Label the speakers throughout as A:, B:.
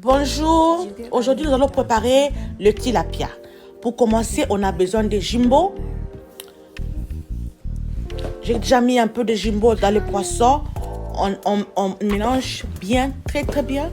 A: Bonjour, aujourd'hui nous allons préparer le tilapia. Pour commencer, on a besoin de jumbo. J'ai déjà mis un peu de jumbo dans le poisson. On mélange bien, très bien.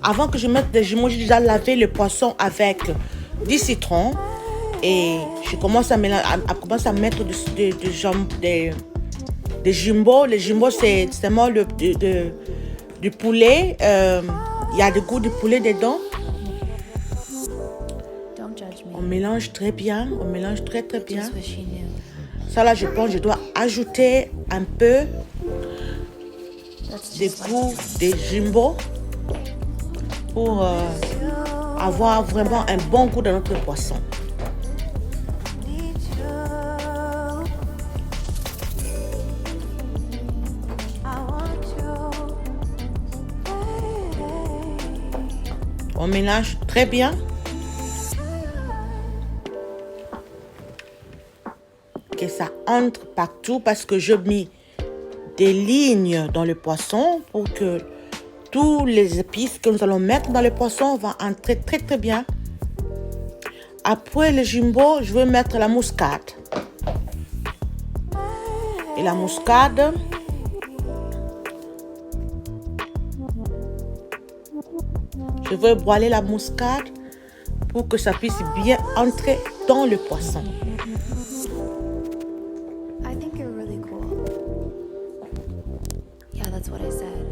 A: Avant que je mette des jumbo, j'ai déjà lavé le poisson avec du citron. Et je commence à mettre des jumbo. Le jumbo, c'est seulement du poulet. Il y a du goût de poulet dedans. On mélange très bien. On mélange très bien. Ça là, je pense que je dois ajouter un peu de goût de jumbo pour avoir vraiment un bon goût dans notre poisson. On mélange très bien. Que ça entre partout parce que je mets des lignes dans le poisson pour que tous les épices que nous allons mettre dans le poisson vont entrer très bien. Après le jumbo, je vais mettre la muscade. Et la muscade, je vais broyer la muscade pour que ça puisse bien entrer dans le poisson.
B: I think you're really cool. Yeah, that's what I said.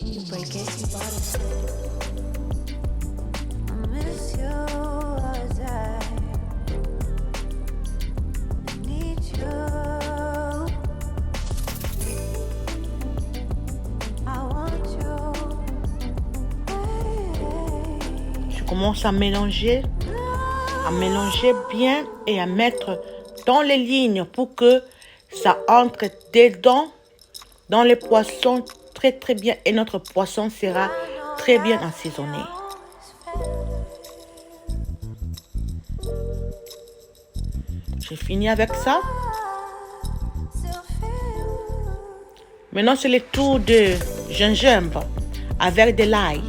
B: You break it, you bought it. I miss you as I need you. I want you.
A: Je commence à mélanger bien et à mettre dans les lignes pour que ça entre dedans dans les poissons très bien et notre poisson sera très bien assaisonné. J'ai fini avec ça. Maintenant, c'est le tour de gingembre avec de l'ail.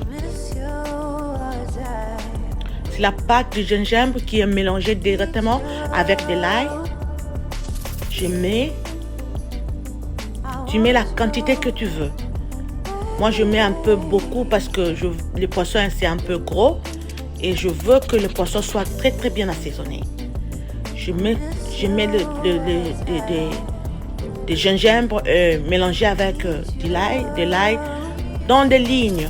A: C'est la pâte du gingembre qui est mélangée directement avec de l'ail. Tu mets la quantité que tu veux. Moi, je mets un peu beaucoup parce que le poisson c'est un peu gros et je veux que le poisson soit très bien assaisonné. Je mets des gingembre mélangé avec de l'ail dans des lignes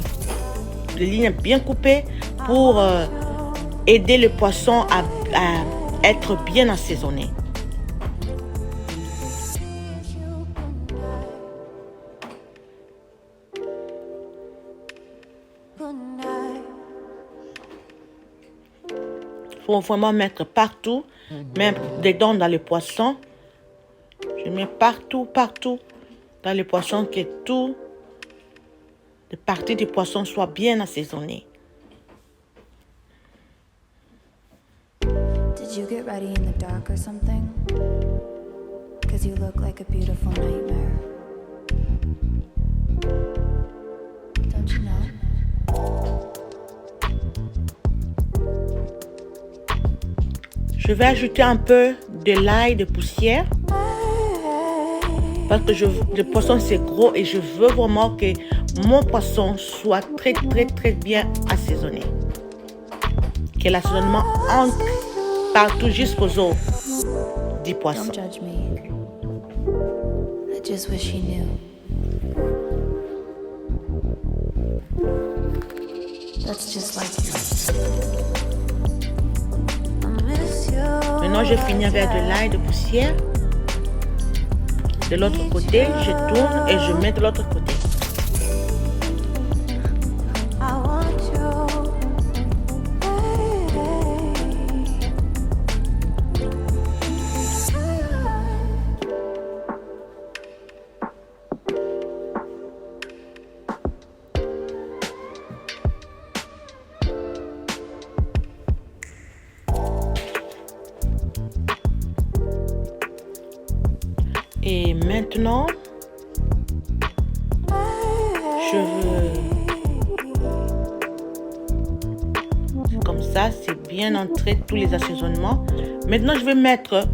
A: bien coupées pour aider le poisson à être bien assaisonné. Il faut vraiment mettre partout, même dedans dans le poisson. Je mets partout dans le poisson, que toutes les parties du poisson soient bien assaisonnées.
B: Did you get ready in the dark or something? 'Cause you look like a beautiful nightmare. Don't you know?
A: Je vais ajouter un peu de l'ail de poussière parce que le poisson c'est gros et je veux vraiment que mon poisson soit très bien assaisonné. Que l'assaisonnement entre partout jusqu'aux os du poisson.
B: Don't judge me. I just wish you knew. That's just like you.
A: Maintenant, je finis avec de l'ail de poussière. De l'autre côté, je tourne et je mets de l'autre côté. Et maintenant, Comme ça, c'est bien entré tous les assaisonnements. Maintenant, je vais mettre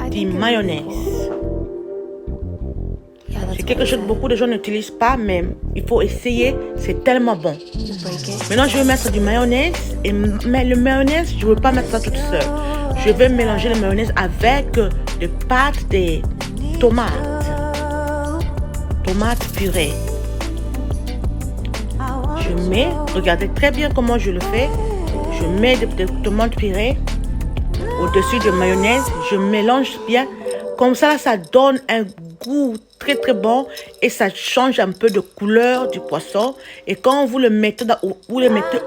A: du mayonnaise. C'est quelque chose que beaucoup de gens n'utilisent pas, mais il faut essayer. C'est tellement bon. Maintenant, je vais mettre du mayonnaise. Mais le mayonnaise, je ne veux pas mettre ça toute seule. Je vais mélanger le mayonnaise avec des pâtes de tomates. Tomates purées. Je mets, regardez très bien comment je le fais. Je mets des tomates purées au-dessus de mayonnaise. Je mélange bien. Comme ça, ça donne un goût très très bon et ça change un peu de couleur du poisson. Et quand vous le mettez,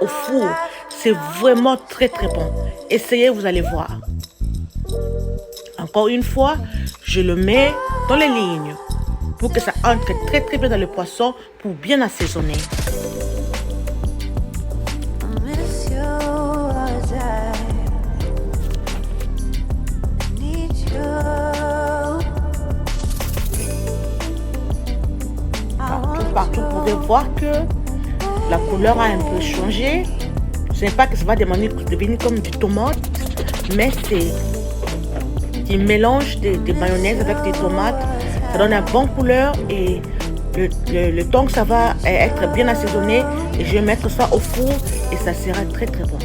A: au four, c'est vraiment très très bon. Essayez, vous allez voir. Encore une fois, je le mets dans les lignes pour que ça entre très très bien dans le poisson pour bien assaisonner. Partout, vous pouvez voir que la couleur a un peu changé. Ce n'est pas que ça va devenir comme du tomate, mais c'est du mélange de mayonnaise avec des tomates. Ça donne une bonne couleur et le temps que ça va être bien assaisonné, et je vais mettre ça au four et ça sera très très bon.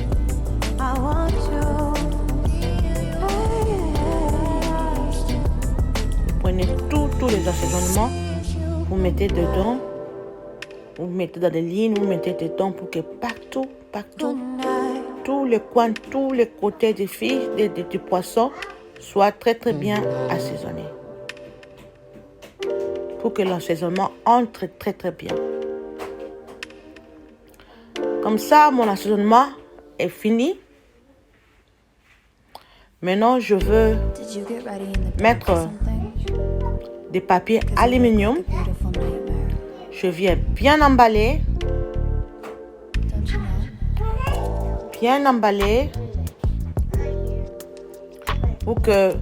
A: Vous prenez tous les assaisonnements, vous mettez dedans. Vous mettez dans des lignes, vous mettez dedans pour que partout, tous les coins, tous les côtés du poisson soient très très bien assaisonnés. Pour que l'assaisonnement entre très très bien. Comme ça, mon assaisonnement est fini. Maintenant, je veux mettre des papiers aluminium. Je viens bien emballer pour que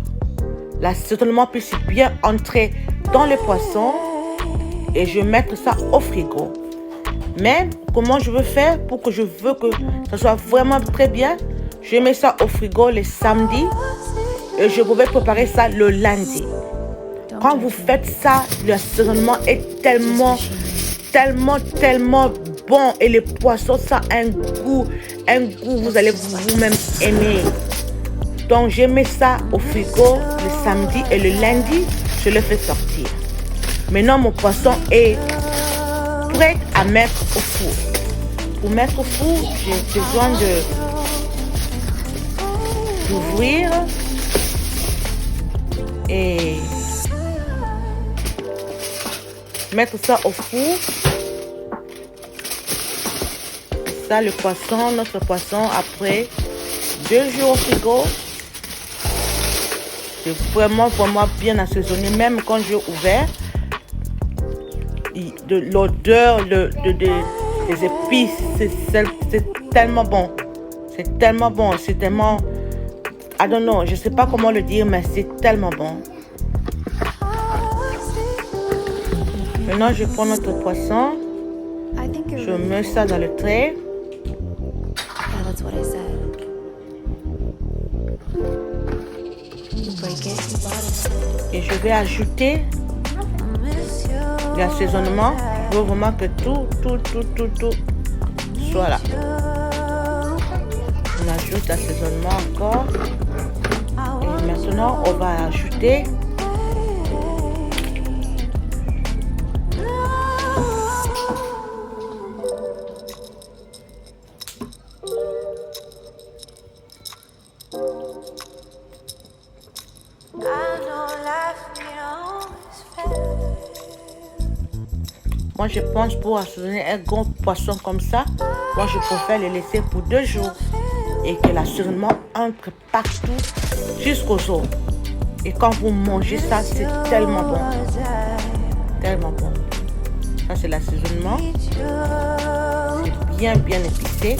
A: l'assaisonnement puisse bien entrer dans le poisson et je vais mettre ça au frigo. Mais comment je veux faire pour que je veux que ça soit vraiment très bien? Je mets ça au frigo le samedi et je vais préparer ça le lundi. Quand vous faites ça, l'assaisonnement est tellement bon et le poisson, ça a un goût, vous allez vous-même aimer. Donc, je mets ça au frigo le samedi et le lundi, je le fais sortir. Maintenant, mon poisson est prêt à mettre au four. Pour mettre au four, j'ai besoin d'ouvrir et mettre ça au four. Ça, le poisson, notre poisson, après 2 jours au frigo, c'est vraiment pour moi bien assaisonné. Même quand j'ai ouvert, l'odeur des épices, c'est tellement bon. C'est tellement bon. C'est tellement, I don't know, je sais pas comment le dire, mais c'est tellement bon. Maintenant, je prends notre poisson, je mets ça dans le trait. Et je vais ajouter l'assaisonnement. Je veux vraiment que tout soit là. On ajoute l'assaisonnement encore. Et maintenant, on va ajouter moi, je pense pour assaisonner un gros poisson comme ça, moi, je préfère le laisser pour 2 jours et que l'assaisonnement entre partout jusqu'aux os. Et quand vous mangez ça, c'est tellement bon. Tellement bon. Ça, c'est l'assaisonnement. C'est bien épicé.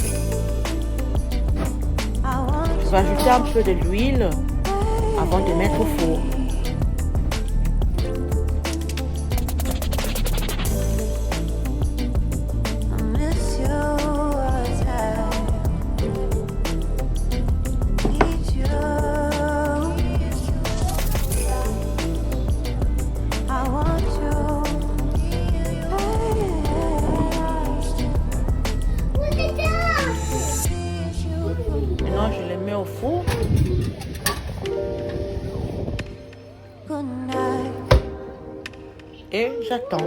A: Je vais ajouter un peu de l'huile avant de mettre au four.
B: good night.
A: Et j'attends.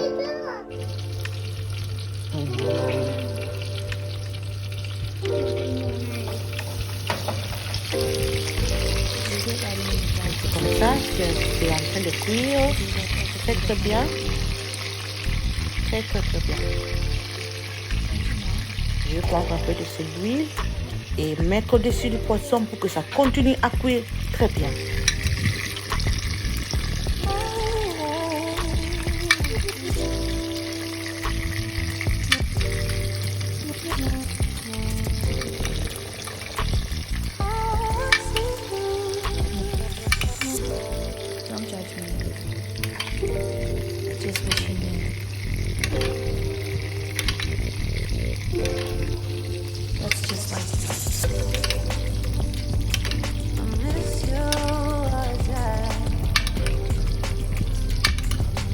A: C'est comme ça, c'est en train de cuire très très bien. Très très très bien. Je vais prendre un peu de cette huile et mettre au-dessus du poisson pour que ça continue à cuire très bien.
B: Don't judge me. Just wish you knew. Let's just like I miss you as I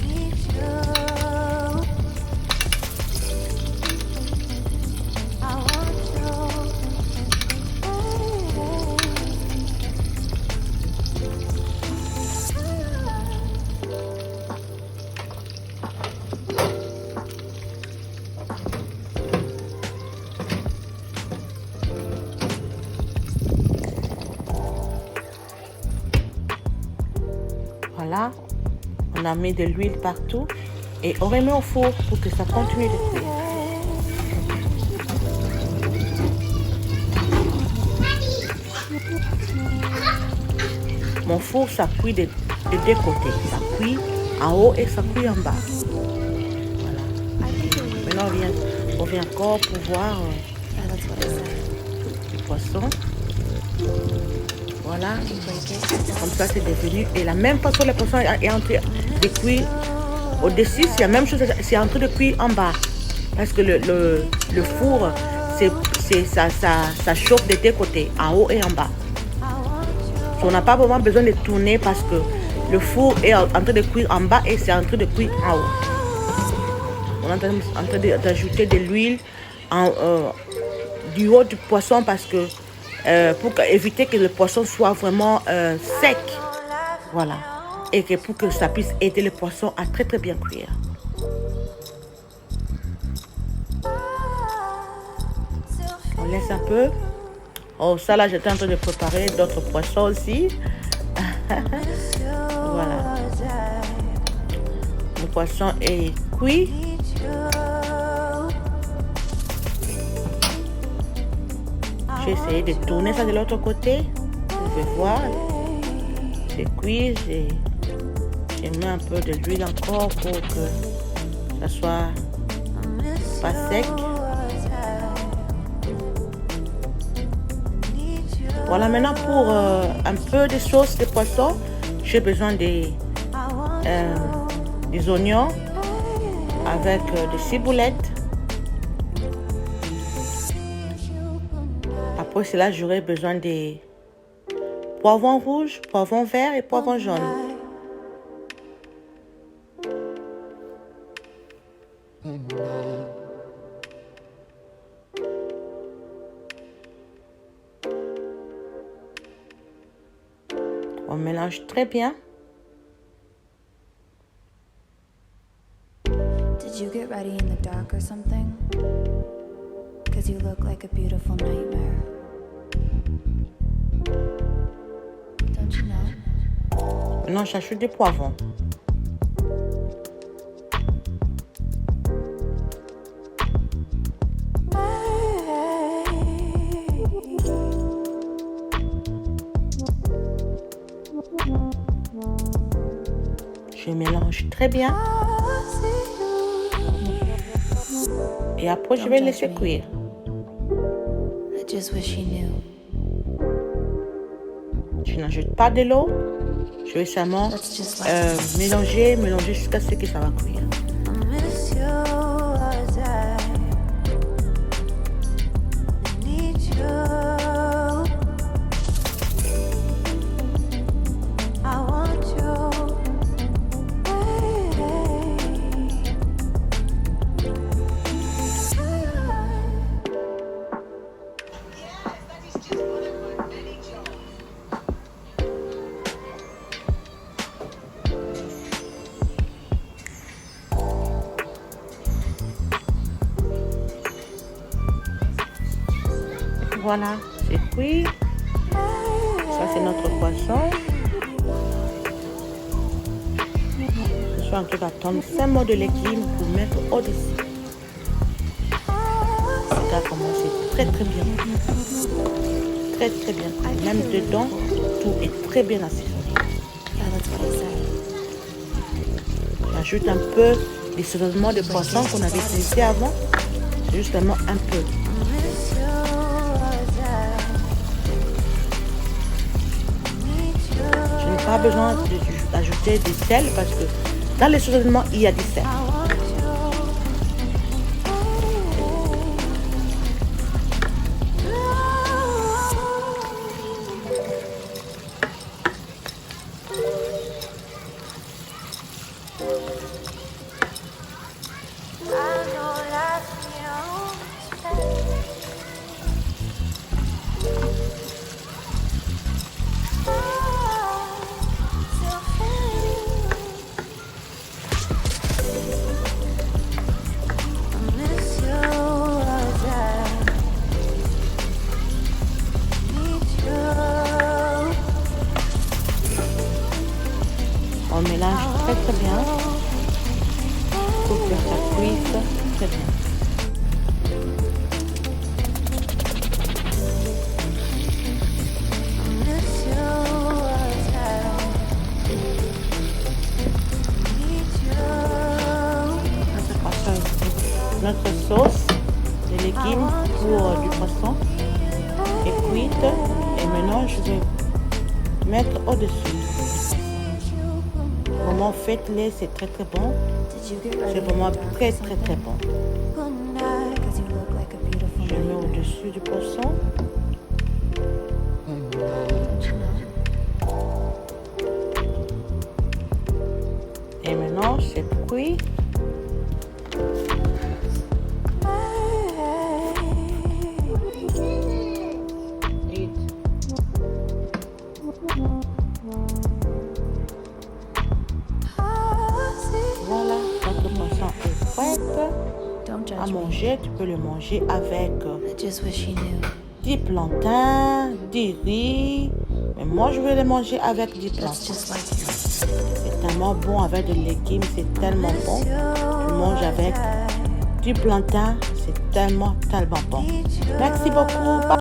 B: need you. I want you.
A: Voilà, on a mis de l'huile partout et on remet au four pour que ça continue de cuire. Mon four, ça cuit de deux côtés. Ça cuit en haut et ça cuit en bas. Voilà. Maintenant, on vient encore pour voir le poisson. Voilà. Comme ça, c'est devenu. Et la même façon, le poisson est en train de cuire au-dessus. C'est la même chose, c'est en train de cuire en bas. Parce que le four, ça chauffe de deux côtés, en haut et en bas. On n'a pas vraiment besoin de tourner parce que le four est en train de cuire en bas et c'est en train de cuire en haut. On est en train d'ajouter de l'huile du haut du poisson parce que pour éviter que le poisson soit vraiment sec. Voilà. Et que pour que ça puisse aider le poisson à très très bien cuire. On laisse un peu. Oh, ça là, j'étais en train de préparer d'autres poissons aussi. Voilà. Le poisson est cuit. J'ai essayé de tourner ça de l'autre côté. Vous pouvez voir. C'est cuit. J'ai mis un peu de l'huile encore pour que ça soit pas sec. Voilà, maintenant pour un peu de sauce de poisson, j'ai besoin des oignons avec des ciboulettes. Après cela, j'aurai besoin des poivrons rouges, poivrons verts et poivrons jaunes. On mélange très bien.
B: Did you get ready in the dark or something? 'Cause you look like a beautiful nightmare. Don't you know?
A: Maintenant, j'ajoute des poivrons. Je mélange très bien. Et après, je vais laisser cuire.
B: I just wish you knew.
A: Je n'ajoute pas de l'eau. Je vais seulement mélanger jusqu'à ce que ça va cuire.
B: I miss you as I need you. I want you.
A: Voilà, c'est cuit. Ça, c'est notre poisson. Je suis en train d'attendre 5 mots de légumes pour mettre au-dessus. Regarde comment c'est très très bien. Très très bien. Même dedans, tout est très bien assaisonné.
B: Yeah, that's what I said.
A: J'ajoute un peu d'assaisonnement de poisson qu'on avait utilisé avant. Justement un peu. Je n'ai pas besoin d'ajouter du sel parce que dans l'assaisonnement, il y a du sel. On mélange très très bien pour que ça cuise très bien. Notre sauce de légumes pour du poisson est cuite et maintenant je vais mettre au-dessus. Vraiment faites-les, c'est très très bon. C'est vraiment très très très bon. Je mets au-dessus du poisson. Et maintenant c'est cuit. Voilà, notre poisson est prête
B: Don't
A: à
B: judge me.
A: manger. Tu peux le manger avec
B: I just wish he knew.
A: du plantain, du riz. Mais moi, je vais le manger avec du
B: That's
A: plantain.
B: just like you.
A: C'est tellement bon avec des légumes, c'est tellement bon. Tu manges avec du plantain, c'est tellement, tellement bon. Merci beaucoup.